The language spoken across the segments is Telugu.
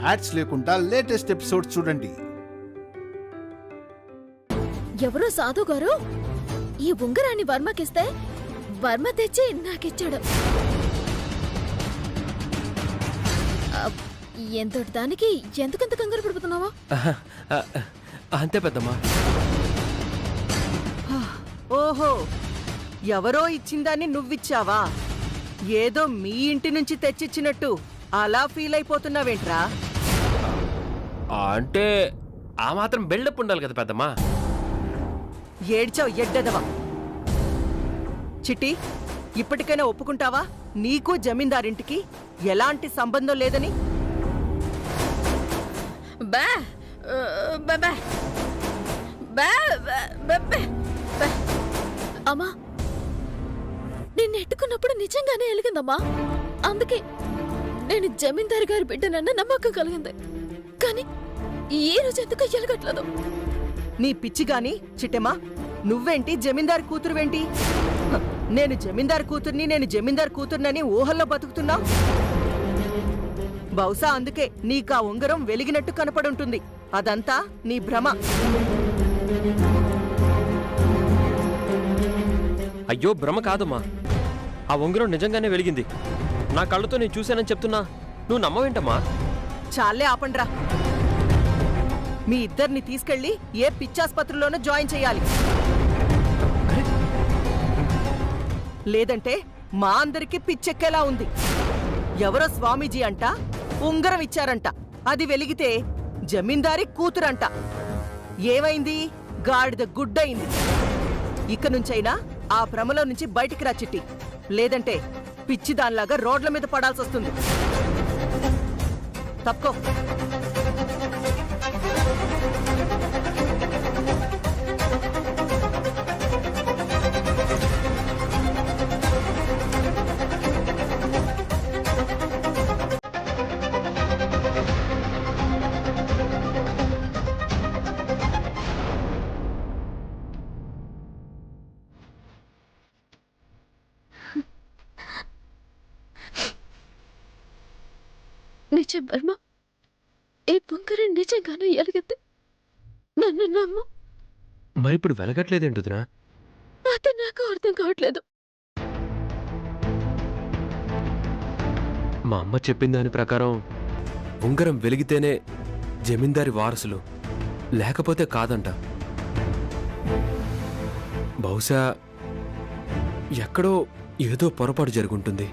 యాడ్స్ లేకుండా లేటెస్ట్ ఎపిసోడ్స్ చూడండి. ఎవరో సాధు గారు ఈ ఉంగరాన్ని వర్మకిస్తే వర్మ తెచ్చి నాకిచ్చాడు. ఎంతటి దానికి ఎందుకంత కంగారు పడిపోతున్నావా? అంతే పెద్దమ్మా. ఓహో, ఎవరో ఇచ్చిందాన్ని నువ్విచ్చావా? ఏదో మీ ఇంటి నుంచి తెచ్చిచ్చినట్టు అలా ఫీల్ అయిపోతున్నావేంట్రా? అంటే ఆ మాత్రం బిల్డప్ ఉండాలి కదా పెద్దమ్మా. ఏడ్చావు ఎడ్డదవా. చిట్టి, ఇప్పటికైనా ఒప్పుకుంటావా నీకు జమీందారింటికి ఎలాంటి సంబంధం లేదని? అమ్మా, నేను నెట్టుకున్నప్పుడు నిజంగానే ఎలిగిందమ్మా. అందుకే నేను జమీందారు గారి బిడ్డనన్న నమ్మకం కలిగింది. కానీ ఈ రోజు ఎందుకు ఎలగట్లేదు? నీ పిచ్చిగాని చిట్టెమ్మా, నువ్వేంటి జమీందారు కూతురువేంటి? నేను జమీందారు కూతుర్నని ఊహల్లో బతుకుతున్నావు. బహుశా అందుకే నీకా ఉంగరం వెలిగినట్టు కనపడుంటుంది. అదంతా నీ భ్రమ. అయ్యో భ్రమ కాదమ్మా, ఆ ఉంగరం నిజంగానే వెలిగింది. నా కళ్ళతో నేను చూశానని చెప్తున్నా నువ్వు నమ్మవేంటమ్మా? చాలే ఆపండ్రా. మీ ఇద్దరిని తీసుకెళ్లి ఏ పిచ్చాసుపత్రిలోనూ జాయిన్ చేయాలి. లేదంటే మా అందరికీ పిచ్చెక్కేలా ఉంది. ఎవరో స్వామీజీ అంట ఉంగరం ఇచ్చారంట, అది వెలిగితే జమీందారి కూతురంట. ఏమైంది? గాడిద గుడ్డయింది. ఇక నుంచైనా ఆ భ్రమలో నుంచి బయటికి రా చిట్టి. లేదంటే పిచ్చిదానిలాగా రోడ్ల మీద పడాల్సి వస్తుంది. తప్పుకో. నిజం వర్మ, ఈ ఉంగరం నిజంగానే ఎలిగింది. నన్ను నమ్ము. మరి ఇప్పుడు వెలగట్లేదేంటుదినా? అది నాకు అర్థం కావట్లేదు. మా అమ్మ చెప్పిన దాని ప్రకారం ఉంగరం వెలిగితేనే జమీందారి వారసులు, లేకపోతే కాదంట. బహుశా ఎక్కడో ఏదో పొరపాటు జరుగుంటుంది.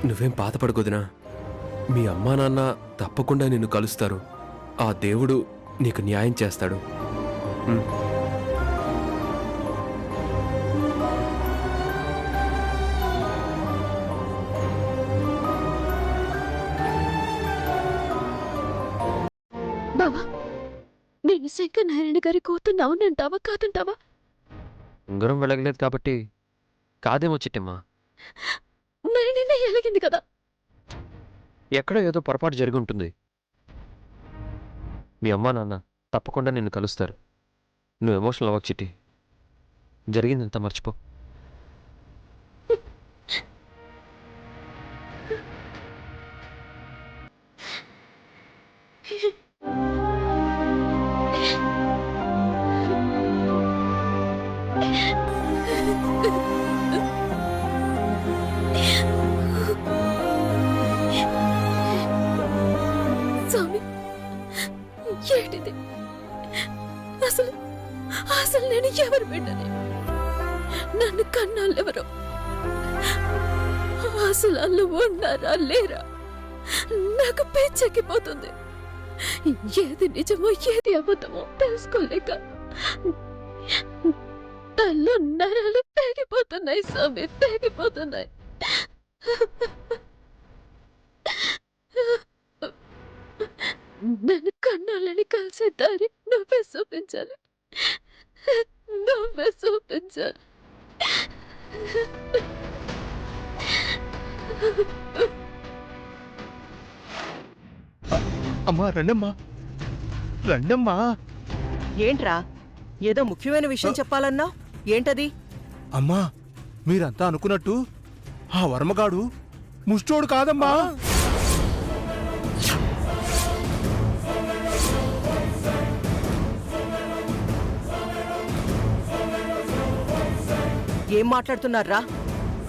నువ్వేం బాధపడకొదినా. మీ అమ్మా నాన్న తప్పకుండా నిన్ను కలుస్తారు. ఆ దేవుడు నీకు న్యాయం చేస్తాడు. బావా, నేను శంకరనారాయణ గారి కూతుర్ని అవునంటావా కాదంటావా? ఉంగరం వెలగలేదు కాబట్టి కాదేమో చిట్టమ్మా. మరి నిన్న ఎలిగింది కదా. ఎక్కడో ఏదో పొరపాటు జరిగి ఉంటుంది. మీ అమ్మా నాన్న తప్పకుండా నిన్ను కలుస్తారు. నువ్వు ఎమోషనల్ అవ్వకు చిట్టి. జరిగిందంతా మర్చిపో. స్వామి, ఏంటిది? అసలు అసలు నేను ఎవరు బిడ్డని? నన్ను కన్నాళ్ళెవరో? అసలు అల్లు ఉన్నారా లేరా? నాకు పిచ్చెక్కిపోతుంది. ఏది నిజమో ఏది అబద్ధమో తెలుసుకోలేక తల్లో నరాలు తెగిపోతున్నాయి స్వామి, తెగిపోతున్నాయి. నన్ను కన్నాళ్ళని కలిసే దారి నువ్వే చూపించాలి, నువ్వే చూపించాలి. అమ్మా రండమ్మా, రండమ్మా. ఏంట్రా, ఏదో ముఖ్యమైన విషయం చెప్పాలన్నా? ఏంటది? అమ్మా, మీరంతా అనుకున్నట్టు ఆ వర్మగాడు ముష్టోడు కాదమ్మా. ఏం మాట్లాడుతున్నారా?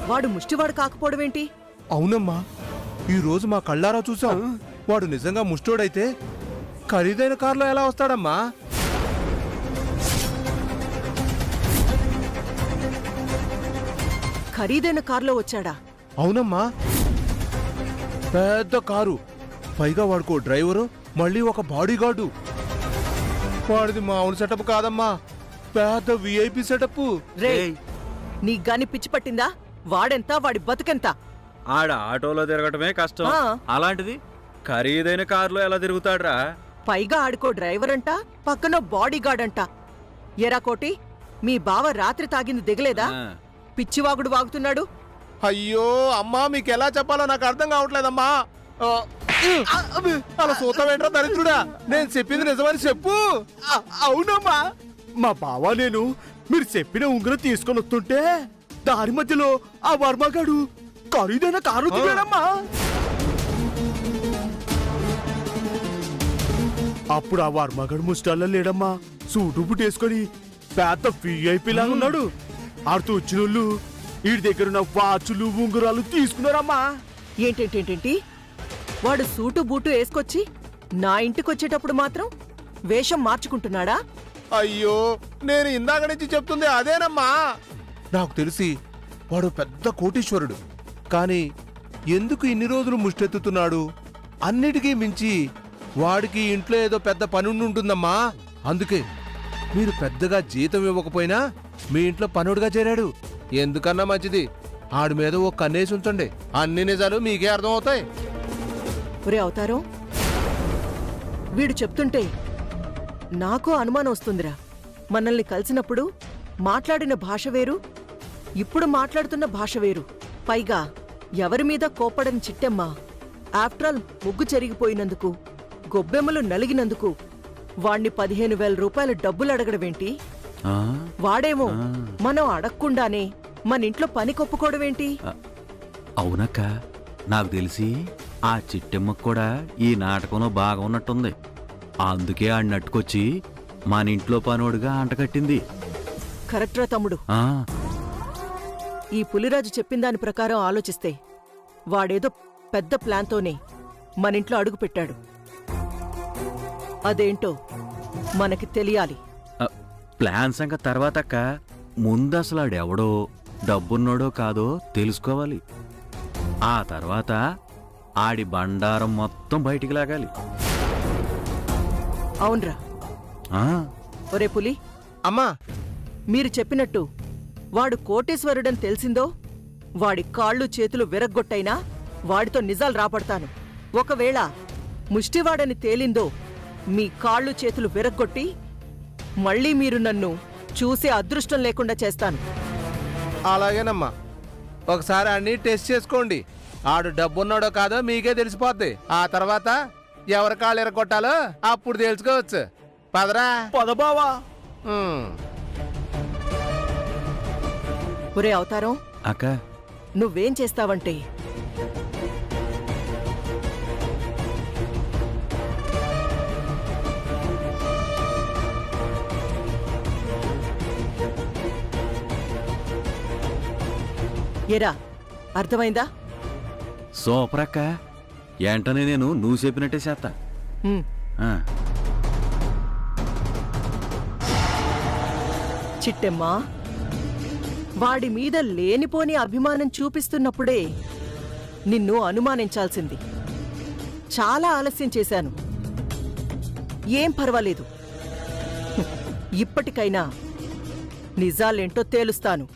వాడు ముష్టివాడు కాకపోవడమేంటి? అవునమ్మా, ఈ రోజు మా కళ్ళారా చూసాం. వాడు నిజంగా ముష్టోడైతే ఖరీదైన కారులో ఎలా వస్తాడమ్మా? ఖరీదైన కారులో వచ్చాడా? అవునమ్మా, పెద్ద కారు, పైగా వాడుకో డ్రైవరు, మళ్ళీ ఒక బాడీగార్డు. వాడిది మామూలు సెటప్ కాదమ్మా, పెద్ద విఐపి సెటప్. రే, నీకు గాని పిచ్చి పట్టిందా? వాడెంత, వాడి బతుకెంత? ఆడ ఆటోలో తిరగటమే కష్టం, ఆ. అలాంటిది ఖరీదైన కారులో ఎలా తిరుగుతాడ్రా? పైగా ఆడుకో డ్రైవర్ అంట, పక్కన బాడీగార్డ్ అంట. ఎరా కోటి, మీ బావ రాత్రి తాగింది దిగలేదా? ఆ. పిచ్చివాగుడు వాగుతున్నాడు. అయ్యో అమ్మా, మీకు ఎలా చెప్పాలో నాకు అర్థం కావట్లేదమ్మా. అలా సూతమేంట్రా దరిద్రుడా, నేను చెప్పింది నిజమని చెప్పు. అవునమ్మా, మా బావ నేను మీరు చెప్పిన ఉంగరం తీసుకొని వస్తుంటే దారి మధ్యలో ఆ వర్మగాడు ఖరీదైన కారు దిగాడమ్మా. అప్పుడు ఆ వర్మగాడు ముస్టాల్లో లేడమ్మా, సూటు బుట్టేసుకొని పెద్ద విఐపి లాగా ఉన్నాడు. ఆడుతూ వచ్చినోళ్ళు వీడి దగ్గరున్న వాచులు ఉంగరాలు తీసుకున్నారమ్మా. ఏంటేంటేంటి, వాడు సూటు బూటు వేసుకొచ్చి నా ఇంటికొచ్చేటప్పుడు మాత్రం వేషం మార్చుకుంటున్నాడా? అయ్యో, నేను ఇందాక నుంచి చెప్తుంది అదేనమ్మా. నాకు తెలిసి వాడు పెద్ద కోటీశ్వరుడు, కానీ ఎందుకు ఇన్ని రోజులు ముష్టెత్తుతున్నాడు? అన్నిటికీ మించి వాడికి ఇంట్లో ఏదో పెద్ద పని ఉంటుందమ్మా. అందుకే మీరు పెద్దగా జీతం ఇవ్వకపోయినా మీ ఇంట్లో పనుడుగా చేరాడు. ఎందుకన్నా మంచిది ఆడి మీద ఓ కన్నేసి ఉంచండి, అన్ని నిజాలు మీకే అర్థం అవుతాయి. ఒరే అవతారం, వీడు చెప్తుంటే నాకు అనుమానం వస్తుందిరా. మనల్ని కలిసినప్పుడు మాట్లాడిన భాష వేరు, ఇప్పుడు మాట్లాడుతున్న భాష వేరు. పైగా ఎవరి మీద కోపడని చిట్టెమ్మ ఆఫ్టరాల్ ముగ్గు చెరిగిపోయినందుకు, గొబ్బెమ్మలు నలిగినందుకు వాణ్ణి 15,000 రూపాయలు డబ్బులు అడగడమేంటి? ఆ? వాడేమో ఆ. మనం అడగకుండానే మన ఇంట్లో పని కొప్పుకోవడమేంటి? అవునక్క, నాకు తెలిసి ఆ చిట్టెమ్మకు కూడా ఈ నాటకంలో బాగా ఉన్నట్టుంది. అందుకే ఆడినట్టుకొచ్చి మన ఇంట్లో పనోడుగా అంటకట్టింది. కరెక్ట్రా తమ్ముడు. ఆ. ఈ పులిరాజు చెప్పిన దాని ప్రకారం ఆలోచిస్తే వాడేదో పెద్ద ప్లాన్తోనే మనింట్లో అడుగుపెట్టాడు. అదేంటో మనకి తెలియాలి. ప్లాన్ సంగతి తర్వాతక్క, ముందు అసలు ఆడెవడో, డబ్బున్నోడో కాదో తెలుసుకోవాలి. ఆ తర్వాత ఆడి బండారం మొత్తం బయటికి లాగాలి. అవునరా. ఆ. ఒరే పులి, అమ్మా, మీరు చెప్పినట్టు వాడు కోటేశ్వరుడని తెలిసిందో వాడి కాళ్ళు చేతులు విరగ్గొట్టైనా వాడితో నిజాలు రాపడతాను. ఒకవేళ ముష్టివాడని తేలిందో మీ కాళ్ళు చేతులు విరగ్గొట్టి మళ్ళీ మీరు నన్ను చూసే అదృష్టం లేకుండా చేస్తాను. అలాగేనమ్మా, ఒకసారి అన్ని టెస్ట్ చేసుకోండి. ఆడు డబ్బున్నాడో కాదో మీకే తెలిసిపోద్ది. ఆ తర్వాత ఎవరి కాళ్ళు ఎరగొట్టాలో అప్పుడు తెలుసుకోవచ్చు. పదరా పదబావా. ఒరే అవతారం, అక్క, నువ్వేం చేస్తావంటే ఎరా, అర్థమైందా? సూపర్ అక్క, ఏంటనే నేను నువ్వు చెప్పినట్టే చేస్తా. హ్మ్. ఆ. చిట్టెమ్మా, వాడి మీద లేనిపోని అభిమానం చూపిస్తున్నప్పుడే నిన్ను అనుమానించాల్సింది. చాలా ఆలస్యం చేశాను. ఏం పర్వాలేదు, ఇప్పటికైనా నిజాలేంటో తేలుస్తాను.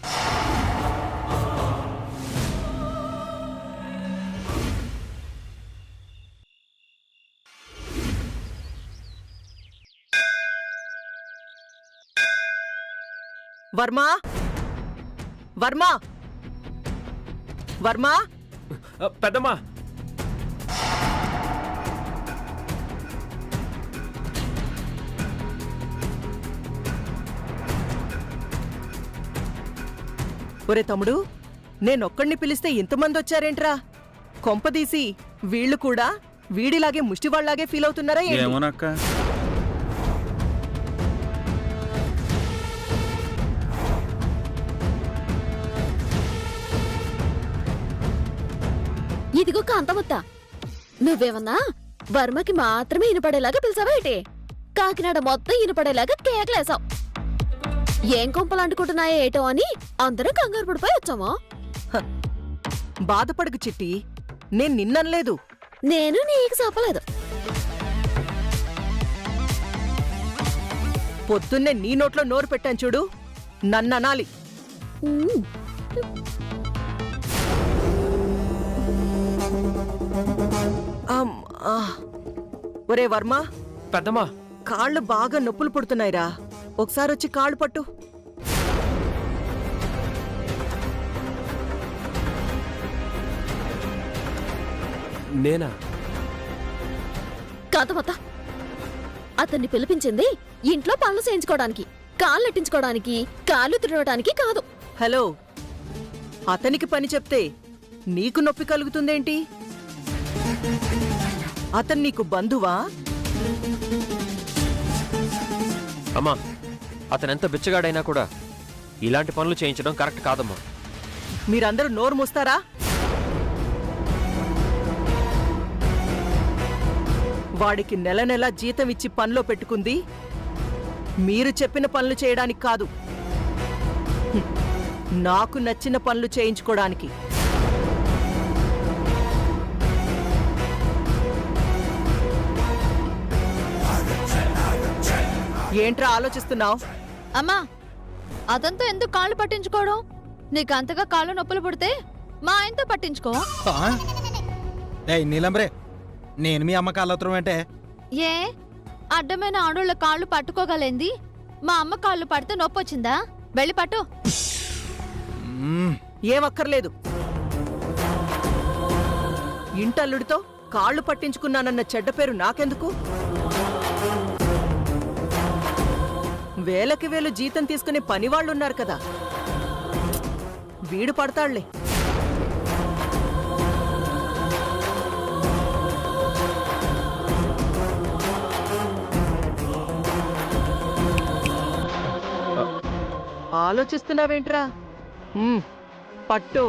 వర్మా, వర్మా, వర్మా, పెద్దమ్మా, ఒరే తమ్ముడు, నేనొక్కడిని పిలిస్తే ఇంతమంది వచ్చారేంట్రా? కొంపదీసి వీళ్ళు కూడా వీడిలాగే ముష్టివాళ్లాగే ఫీల్ అవుతున్నారా ఏంటి? ఏమోనక్క, కాంతమత్త, నువ్వేమన్నా వర్మకి మాత్రమే వినపడేలాగా పిలిచావా ఏంటి? కాకినాడ మొత్తం వినపడేలాగా కేకలేసావు. ఏం కొంపలు అంటుకుంటున్నాయో ఏటో అని అందరూ కంగారు పడిపోయి వచ్చామా? బాధపడకు చిట్టి, నేను నిన్ననలేదు. నేను నీకు చెప్పలేదు. పొద్దున్నే నీ నోట్లో నోరు పెట్టాను చూడు, నన్ననాలి. ఉమ్. ఒరే వర్మ, పెద్దమ్మా, కాళ్ళు బాగా నొప్పులు పుడుతున్నాయిరా, ఒకసారి వచ్చి కాళ్ళు పట్టు. నేనా? కాంతమత్త, అతన్ని పిలిపించింది ఇంట్లో పనులు చేయించుకోవడానికి, కాళ్ళు నెట్టించుకోవడానికి, కాళ్ళు తిరగడానికి కాదు. హలో, అతనికి పని చెప్తే నీకు నొప్పి కలుగుతుందేంటి? అతను నీకు బంధువా? అమ్మా, అతనెంత బిచ్చగాడైనా కూడా ఇలాంటి పనులు చేయించడం కరెక్ట్ కాదమ్మా. మీరందరూ నోరు మూస్తారా? వాడికి నెల నెలా జీతం ఇచ్చి పనిలో పెట్టుకుంది మీరు చెప్పిన పనులు చేయడానికి కాదు, నాకు నచ్చిన పనులు చేయించుకోవడానికి. ఏంట్రా ఆలోచిస్తున్నావు? అమ్మా, అతనితో ఎందుకు కాళ్ళు పట్టించుకోవడం? నీకు అంతగా కాళ్ళు నొప్పులు పుడితే మా ఆయనతో పట్టించుకో. నీలంబరే, నేను మీ అమ్మ కాళ్ళవుతాం అంటే ఏ అడ్డమైన ఆడోళ్ళ కాళ్ళు పట్టుకోగలేంది? మా అమ్మ కాళ్ళు పడితే నొప్పి వచ్చిందా? వెళ్ళి పట్టు. ఏమక్కర్లేదు. ఇంటల్లుడితో కాళ్ళు పట్టించుకున్నానన్న చెడ్డ పేరు నాకెందుకు? వేలకి వేలు జీతం తీసుకునే పనివాళ్లున్నారు కదా, వీడు పడతాళ్లే. ఆలోచిస్తున్నావేంట్రా? పట్టు.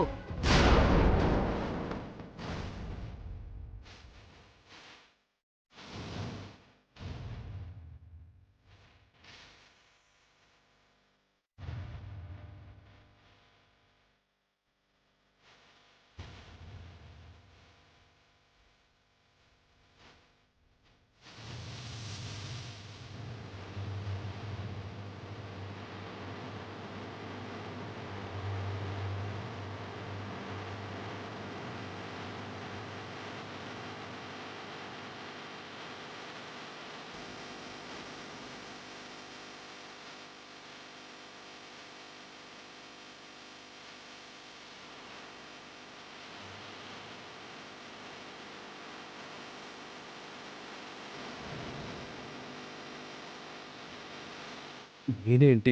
నేనేంటి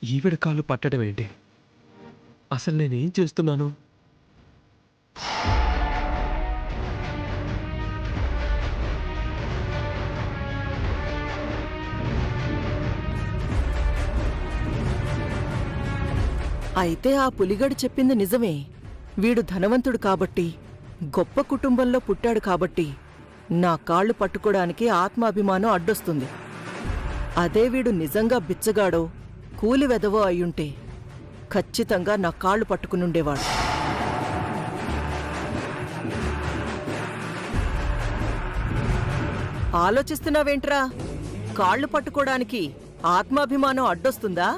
ఈవిడ కాళ్ళు పట్టడం ఏంటి? అసలు నేనేం చేస్తున్నాను? అయితే ఆ పులిగడు చెప్పింది నిజమే. వీడు ధనవంతుడు కాబట్టి, గొప్ప కుటుంబంలో పుట్టాడు కాబట్టి నా కాళ్ళు పట్టుకోవడానికి ఆత్మాభిమానం అడ్డొస్తుంది. అదే వీడు నిజంగా బిచ్చగాడో కూలి వెదవో అయ్యుంటే ఖచ్చితంగా నా కాళ్ళు పట్టుకునుండేవాడు. ఆలోచిస్తున్నావేంట్రా? కాళ్ళు పట్టుకోవడానికి ఆత్మాభిమానం అడ్డొస్తుందా?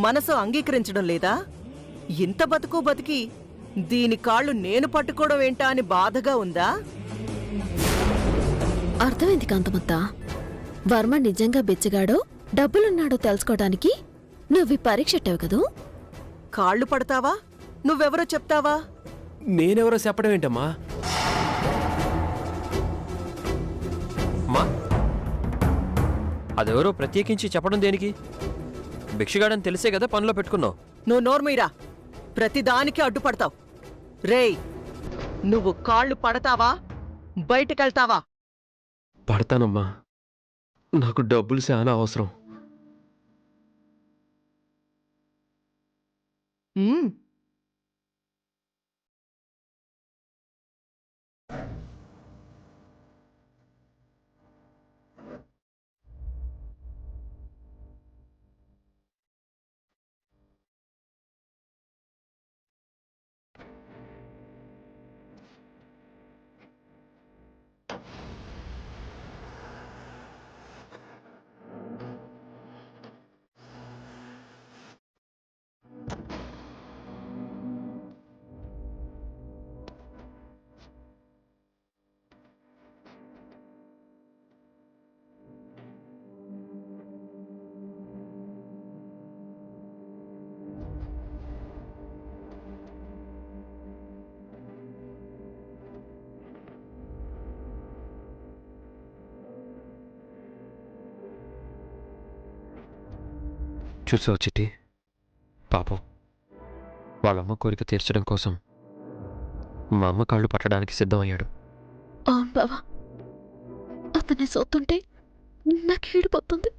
మనసు అంగీకరించడం లేదా? ఇంత బతుకు బతికి దీని కాళ్ళు నేను పట్టుకోవడం ఏంటా అని బాధగా ఉందా? అర్థమైంది కాంతమత్త. వర్మ నిజంగా బిచ్చగాడో డబ్బులున్నాడో తెలుసుకోవడానికి నువ్వు పరీక్ష పెట్టావు కదూ. కాళ్ళు పడతావా? నువ్వెవరో చెప్తావా? నేనెవరో చెప్పడం ఏంటమ్మా? అమ్మా, అదెవరో ప్రత్యేకించి చెప్పడం దేనికి? భిక్షగాడని తెలిసే కదా పనిలో పెట్టుకున్నావు. నువ్వు నోర్మీరా, ప్రతిదానికి అడ్డుపడతావు. రేయ్, నువ్వు కాళ్ళు పడతావా బయటకెళ్తావా? పడతానమ్మా, నాకు డబ్బులు చాలా అవసరం. చూసావు చిట్టి, పాపం వాళ్ళమ్మ కోరిక తీర్చడం కోసం మా అమ్మ కాళ్ళు పట్టడానికి సిద్ధమయ్యాడు. అవును బావా, అతన్ని సోతుంటే నాకు ఈడిపోతుంది.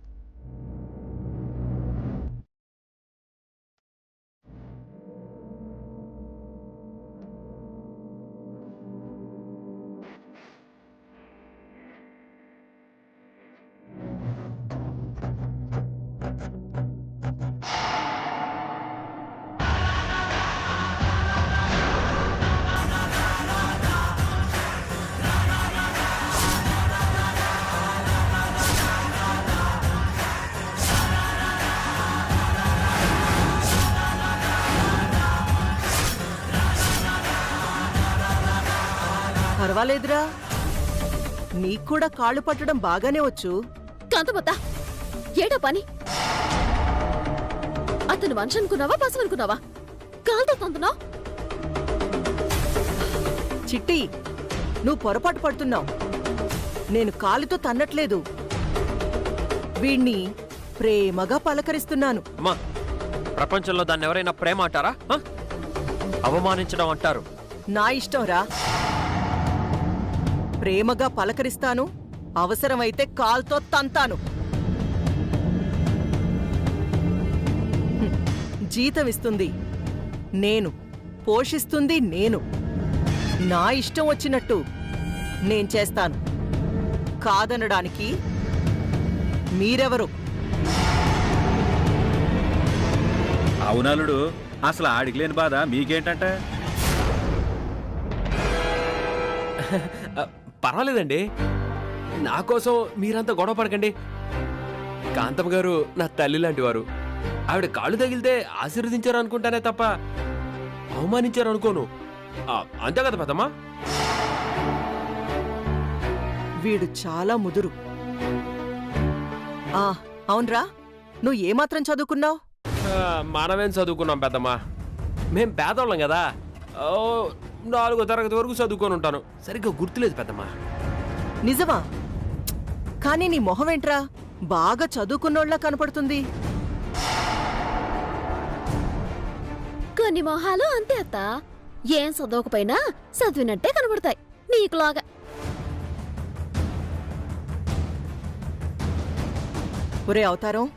పర్వాలేదురా, నీకు కూడా కాళ్ళు పట్టడం బాగానే వచ్చు. కాంతమత్త, ఏటా పని? అతను మనిషి అనుకున్నావా, పశువు అనుకున్నావా? కాలుతో తందునా? చిట్టి, నువ్వు పొరపాటు పడుతున్నావు. నేను కాలుతో తన్నట్లేదు, వీణ్ణి ప్రేమగా పలకరిస్తున్నాను. అమ్మా, ప్రపంచంలో దాన్ని ఎవరైనా ప్రేమ అంటారా? అవమానించడం అంటారు. నా ఇష్టంరా. ప్రేమగా పలకరిస్తాను, అవసరమైతే కాల్తో తంతాను. జీతం ఇస్తుంది నేను, పోషిస్తుంది నేను. నా ఇష్టం వచ్చినట్టు నేను చేస్తాను. కాదనడానికి మీరెవరు? అవునలుడు, అసలు ఆడికి లేని బాధ మీకేంటంట? పర్వాలేదండి, నా కోసం మీరంతా గొడవ పడకండి. కాంతమ్మ గారు నా తల్లి లాంటి వారు. ఆవిడ కాళ్ళు తగిలితే ఆశీర్వదించారు అనుకుంటానే తప్ప అవమానించారు అనుకోను. అంతే కదా పెద్దమ్మా? వీడు చాలా ముదురు. అవునరా, నువ్వు ఏమాత్రం చదువుకున్నావు? మనమేం చదువుకున్నాం పెద్దమ్మా, మేం పేదవాళ్ళం కదా. 4వ తరగతి వరకు చదువుకొని ఉంటాను. సరిగ్గా గుర్తులేదు పెద్దమ్మా. నిజమా? కానీ నీ మొహమేంట్రా బాగా చదువుకున్నోళ్ళ కనపడుతుంది. కొన్ని మొహాలు అంతే అత్త, ఏం చదవకపోయినా చదివినట్టే కనబడతాయి నీకులాగా. ఒరే అవతారం,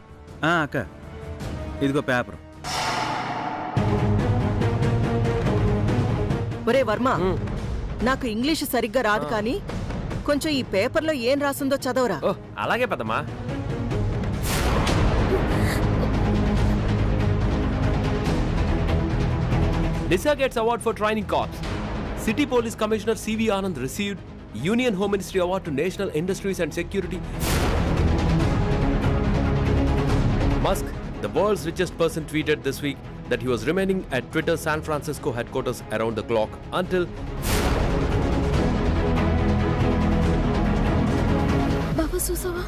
అక్క, ఇదిగో పేపర్. ఒరే వర్మ, నాకు ఇంగ్లీషు సరిగ్గా రాదు, కానీ కొంచెం ఈ పేపర్లో ఏం రాసిందో చదవరా. అలాగే పెద్దమ్మా. Disha gets award for training cops. City Police Commissioner C.V. Anand received Union Home Ministry Award to National Industries and Security. Musk, the world's richest person, tweeted this week that he was remaining at Twitter's San Francisco headquarters around the clock until బాబా చూసావా,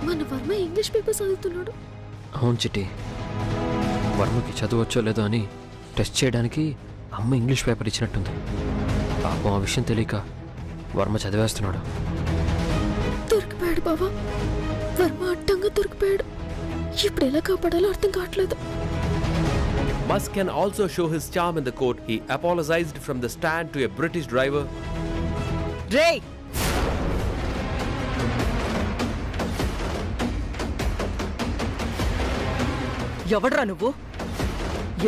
మన వర్మ ఇంగ్లీష్ పేపర్ చదువుతున్నాడు. అవును చిట్టి, వర్మకి చదవచ్చో లేదో అని టెస్ట్ చేయడానికి అమ్మ ఇంగ్లీష్ పేపర్ ఇచ్చినట్టుంది. పాపం ఆ విషయం తెలియక వర్మ చదివేస్తున్నాడు. దొరికిపోయాడు బాబా, వర్మ అడ్డంగా దొరికిపోయాడు. ఇప్పుడు ఎలా కాపాడాలో అర్థం కావట్లేదు. Musk can also show his charm in the court. He apologized from the stand to a British driver. రే, ఎవడ్రా నువ్వు?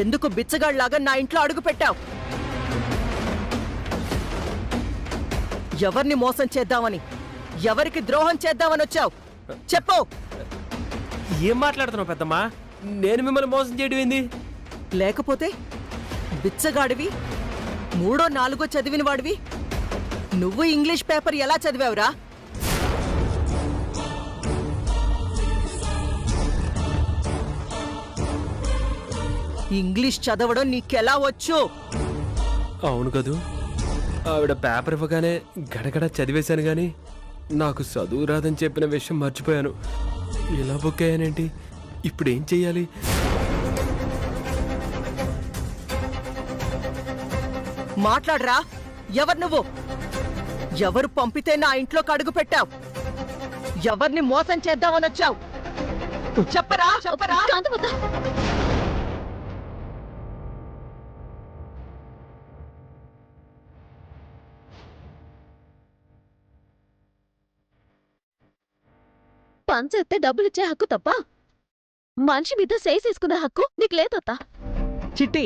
ఎందుకు బిచ్చగాళ్లాగా నా ఇంట్లో అడుగు పెట్టావు? ఎవరిని మోసం చేద్దామని, ఎవరికి ద్రోహం చేద్దామని వచ్చావు? చెప్పు. ఏం మాట్లాడుతున్నావు పెద్దమ్మా? నేను మిమ్మల్ని మోసం చేయడం ఏంది? లేకపోతే బిచ్చగాడివి, 3ో 4ో చదివిన వాడివి, నువ్వు ఇంగ్లీష్ పేపర్ ఎలా చదివావురా? ఇంగ్లీష్ చదవడం నీకెలా వచ్చు? అవును కదూ, ఆవిడ పేపర్ ఇవ్వగానే గడగడ చదివేశాను గాని నాకు చదువు రాదని చెప్పిన విషయం మర్చిపోయాను. ఇలా బుక్ అయ్యానేంటి? ఇప్పుడు ఏం చెయ్యాలి? మాట్లాడరా, ఎవరు నువ్వు? ఎవరు పంపితే నా ఇంట్లోకి అడుగు పెట్టావు? ఎవరిని మోసం చేద్దామని వచ్చావు? చెప్పరా చెప్పరా కాంతమత్త పంచెత్తే డబ్బులిచ్చే హక్కు తప్ప మనిషి మీద సేసేసుకునే హక్కు నీకు లేదత్తా. చిట్టి,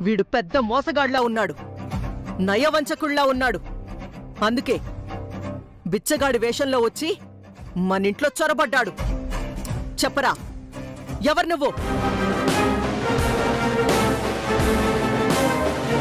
వీడు పెద్ద మోసగాళ్లా ఉన్నాడు, నయవంచకుళ్లా ఉన్నాడు. అందుకే బిచ్చగాడి వేషంలో వచ్చి మనింట్లో చొరబడ్డాడు. చెప్పరా, ఎవరు నువ్వు?